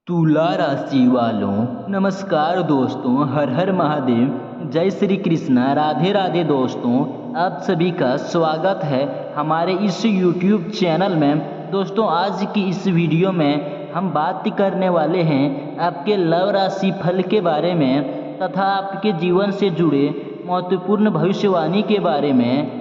तुला राशि वालों नमस्कार दोस्तों, हर हर महादेव, जय श्री कृष्णा, राधे राधे। दोस्तों आप सभी का स्वागत है हमारे इस YouTube चैनल में। दोस्तों आज की इस वीडियो में हम बात करने वाले हैं आपके लव राशि फल के बारे में तथा आपके जीवन से जुड़े महत्वपूर्ण भविष्यवाणी के बारे में।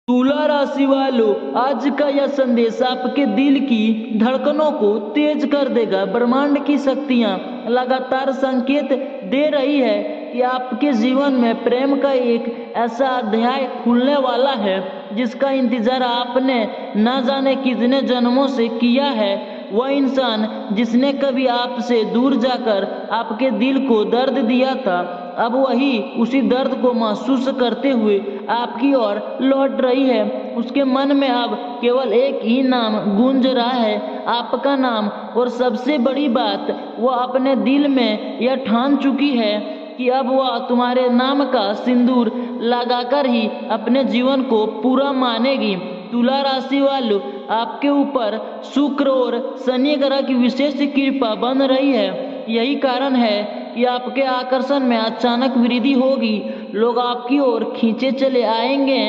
तुला राशि वालों, आज का यह संदेश आपके दिल की धड़कनों को तेज कर देगा। ब्रह्मांड की शक्तियां लगातार संकेत दे रही है कि आपके जीवन में प्रेम का एक ऐसा अध्याय खुलने वाला है जिसका इंतजार आपने न जाने कितने जन्मों से किया है। वह इंसान जिसने कभी आपसे दूर जाकर आपके दिल को दर्द दिया था, अब वही उसी दर्द को महसूस करते हुए आपकी ओर लौट रही है। उसके मन में अब केवल एक ही नाम गूंज रहा है, आपका नाम। और सबसे बड़ी बात, वह अपने दिल में यह ठान चुकी है कि अब वह तुम्हारे नाम का सिंदूर लगाकर ही अपने जीवन को पूरा मानेगी। तुला राशि वालों, आपके ऊपर शुक्र और शनि ग्रह की विशेष कृपा बन रही है। यही कारण है कि आपके आकर्षण में अचानक वृद्धि होगी। लोग आपकी ओर खींचे चले आएंगे,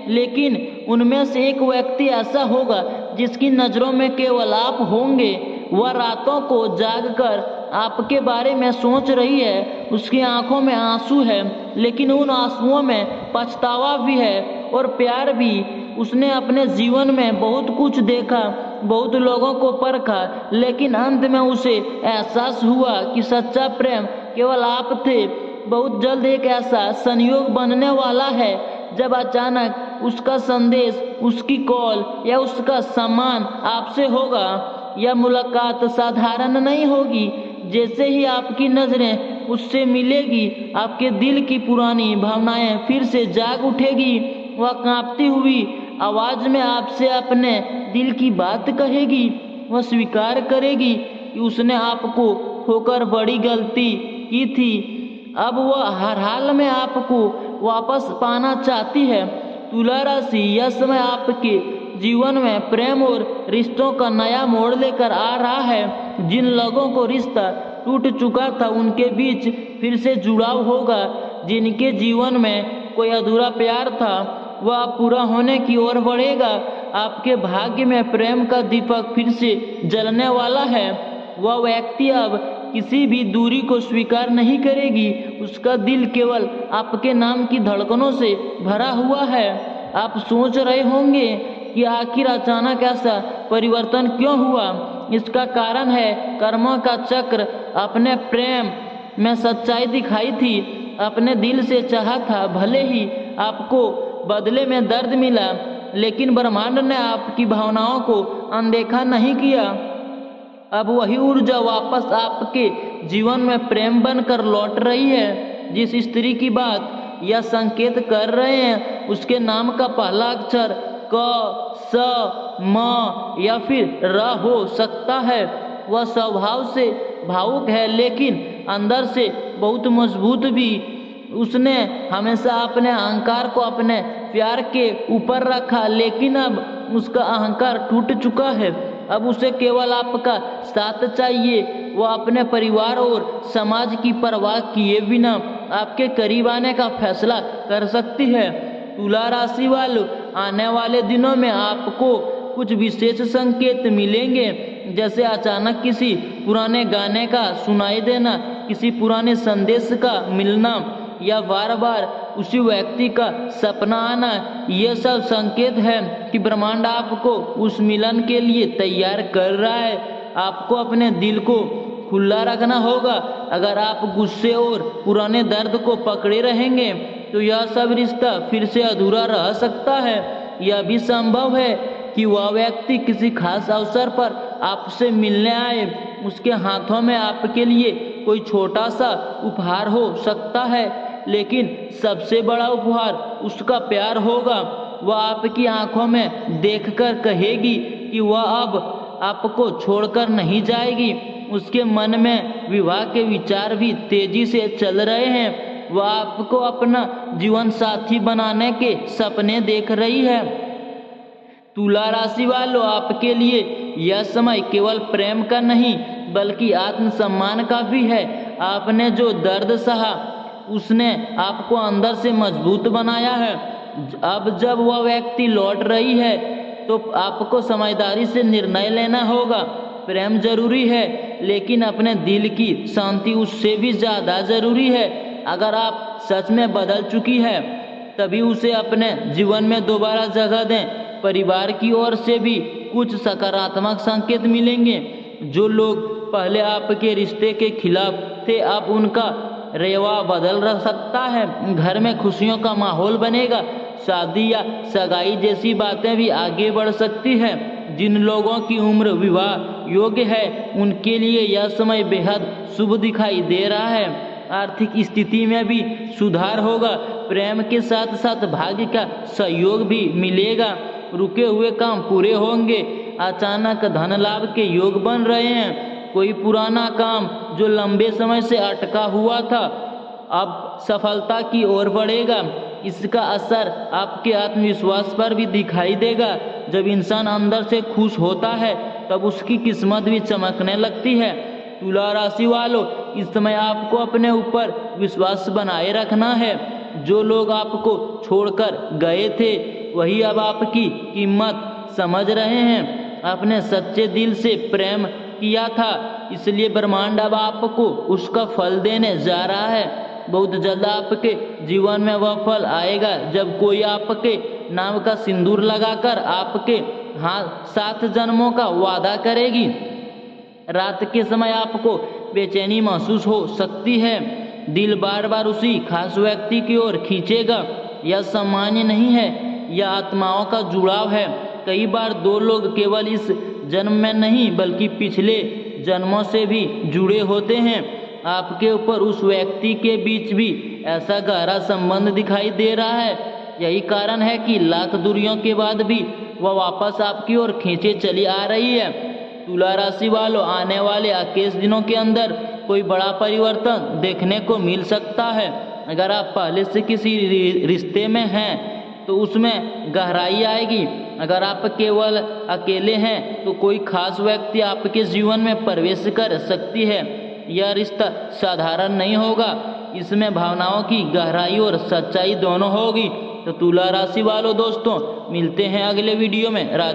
लेकिन उनमें से एक व्यक्ति ऐसा होगा जिसकी नज़रों में केवल आप होंगे। वह रातों को जागकर आपके बारे में सोच रही है। उसकी आंखों में आंसू है, लेकिन उन आंसुओं में पछतावा भी है और प्यार भी। उसने अपने जीवन में बहुत कुछ देखा, बहुत लोगों को परखा, लेकिन अंत में उसे एहसास हुआ कि सच्चा प्रेम केवल आप थे। बहुत जल्द एक ऐसा संयोग बनने वाला है जब अचानक उसका संदेश, उसकी कॉल या उसका सम्मान आपसे होगा। यह मुलाकात साधारण नहीं होगी। जैसे ही आपकी नज़रें उससे मिलेगी, आपके दिल की पुरानी भावनाएं फिर से जाग उठेगी। वह कांपती हुई आवाज़ में आपसे अपने दिल की बात कहेगी। वह स्वीकार करेगी कि उसने आपको खोकर बड़ी गलती की थी। अब वह हर हाल में आपको वापस पाना चाहती है। तुला राशि, यह समय आपके जीवन में प्रेम और रिश्तों का नया मोड़ लेकर आ रहा है। जिन लोगों को रिश्ता टूट चुका था, उनके बीच फिर से जुड़ाव होगा। जिनके जीवन में कोई अधूरा प्यार था, वह पूरा होने की ओर बढ़ेगा। आपके भाग्य में प्रेम का दीपक फिर से जलने वाला है। वह व्यक्ति अब किसी भी दूरी को स्वीकार नहीं करेगी। उसका दिल केवल आपके नाम की धड़कनों से भरा हुआ है। आप सोच रहे होंगे कि आखिर अचानक ऐसा परिवर्तन क्यों हुआ। इसका कारण है कर्मों का चक्र। अपने प्रेम में सच्चाई दिखाई थी, अपने दिल से चाहा था, भले ही आपको बदले में दर्द मिला, लेकिन ब्रह्मांड ने आपकी भावनाओं को अनदेखा नहीं किया। अब वही ऊर्जा वापस आपके जीवन में प्रेम बनकर लौट रही है। जिस स्त्री की बात यह संकेत कर रहे हैं, उसके नाम का पहला अक्षर क, स, म या फिर र हो सकता है। वह स्वभाव से भावुक है, लेकिन अंदर से बहुत मजबूत भी। उसने हमेशा अपने अहंकार को अपने प्यार के ऊपर रखा, लेकिन अब उसका अहंकार टूट चुका है। अब उसे केवल आपका साथ चाहिए। वह अपने परिवार और समाज की परवाह किए बिना आपके करीब आने का फैसला कर सकती है। तुला राशि वालों, आने वाले दिनों में आपको कुछ विशेष संकेत मिलेंगे, जैसे अचानक किसी पुराने गाने का सुनाई देना, किसी पुराने संदेश का मिलना या बार बार उसी व्यक्ति का सपना आना। यह सब संकेत है कि ब्रह्मांड आपको उस मिलन के लिए तैयार कर रहा है। आपको अपने दिल को खुला रखना होगा। अगर आप गुस्से और पुराने दर्द को पकड़े रहेंगे, तो यह सब रिश्ता फिर से अधूरा रह सकता है। यह भी संभव है कि वह व्यक्ति किसी खास अवसर पर आपसे मिलने आए। उसके हाथों में आपके लिए कोई छोटा सा उपहार हो सकता है, लेकिन सबसे बड़ा उपहार उसका प्यार होगा। वह आपकी आंखों में देखकर कहेगी कि वह अब आपको छोड़कर नहीं जाएगी। उसके मन में विवाह के विचार भी तेजी से चल रहे हैं। वह आपको अपना जीवन साथी बनाने के सपने देख रही है। तुला राशि वालों, आपके लिए यह समय केवल प्रेम का नहीं, बल्कि आत्मसम्मान का भी है। आपने जो दर्द सहा उसने आपको अंदर से मजबूत बनाया है। अब जब वह व्यक्ति लौट रही है तो आपको समझदारी से निर्णय लेना होगा। प्रेम जरूरी है, लेकिन अपने दिल की शांति उससे भी ज़्यादा ज़रूरी है। अगर आप सच में बदल चुकी है तभी उसे अपने जीवन में दोबारा जगह दें। परिवार की ओर से भी कुछ सकारात्मक संकेत मिलेंगे। जो लोग पहले आपके रिश्ते के खिलाफ थे, अब उनका रवैया बदल सकता है। घर में खुशियों का माहौल बनेगा। शादी या सगाई जैसी बातें भी आगे बढ़ सकती हैं। जिन लोगों की उम्र विवाह योग्य है उनके लिए यह समय बेहद शुभ दिखाई दे रहा है। आर्थिक स्थिति में भी सुधार होगा। प्रेम के साथ साथ भाग्य का सहयोग भी मिलेगा। रुके हुए काम पूरे होंगे। अचानक धन लाभ के योग बन रहे हैं। कोई पुराना काम जो लंबे समय से अटका हुआ था अब सफलता की ओर बढ़ेगा। इसका असर आपके आत्मविश्वास पर भी दिखाई देगा। जब इंसान अंदर से खुश होता है तब उसकी किस्मत भी चमकने लगती है। तुला राशि वालों, इस समय आपको अपने ऊपर विश्वास बनाए रखना है। जो लोग आपको छोड़कर गए थे वही अब आपकी कीमत समझ रहे हैं। आपने सच्चे दिल से प्रेम किया था, इसलिए ब्रह्मांड अब आपको उसका फल देने जा रहा है। बहुत जल्द आपके जीवन में वह फल आएगा जब कोई आपके नाम का सिंदूर लगाकर आपके हाथ 7 जन्मों का वादा करेगी। रात के समय आपको बेचैनी महसूस हो सकती है। दिल बार बार उसी खास व्यक्ति की ओर खींचेगा। यह सामान्य नहीं है, यह आत्माओं का जुड़ाव है। कई बार दो लोग केवल इस जन्म में नहीं बल्कि पिछले जन्मों से भी जुड़े होते हैं। आपके ऊपर उस व्यक्ति के बीच भी ऐसा गहरा संबंध दिखाई दे रहा है। यही कारण है कि लाख दूरियों के बाद भी वह वापस आपकी ओर खींचे चली आ रही है। तुला राशि वालों, आने वाले 21 दिनों के अंदर कोई बड़ा परिवर्तन देखने को मिल सकता है। अगर आप पहले से किसी रिश्ते में हैं तो उसमें गहराई आएगी। अगर आप केवल अकेले हैं तो कोई खास व्यक्ति आपके जीवन में प्रवेश कर सकती है। यह रिश्ता साधारण नहीं होगा, इसमें भावनाओं की गहराई और सच्चाई दोनों होगी। तो तुला राशि वालों दोस्तों, मिलते हैं अगले वीडियो में। राधे।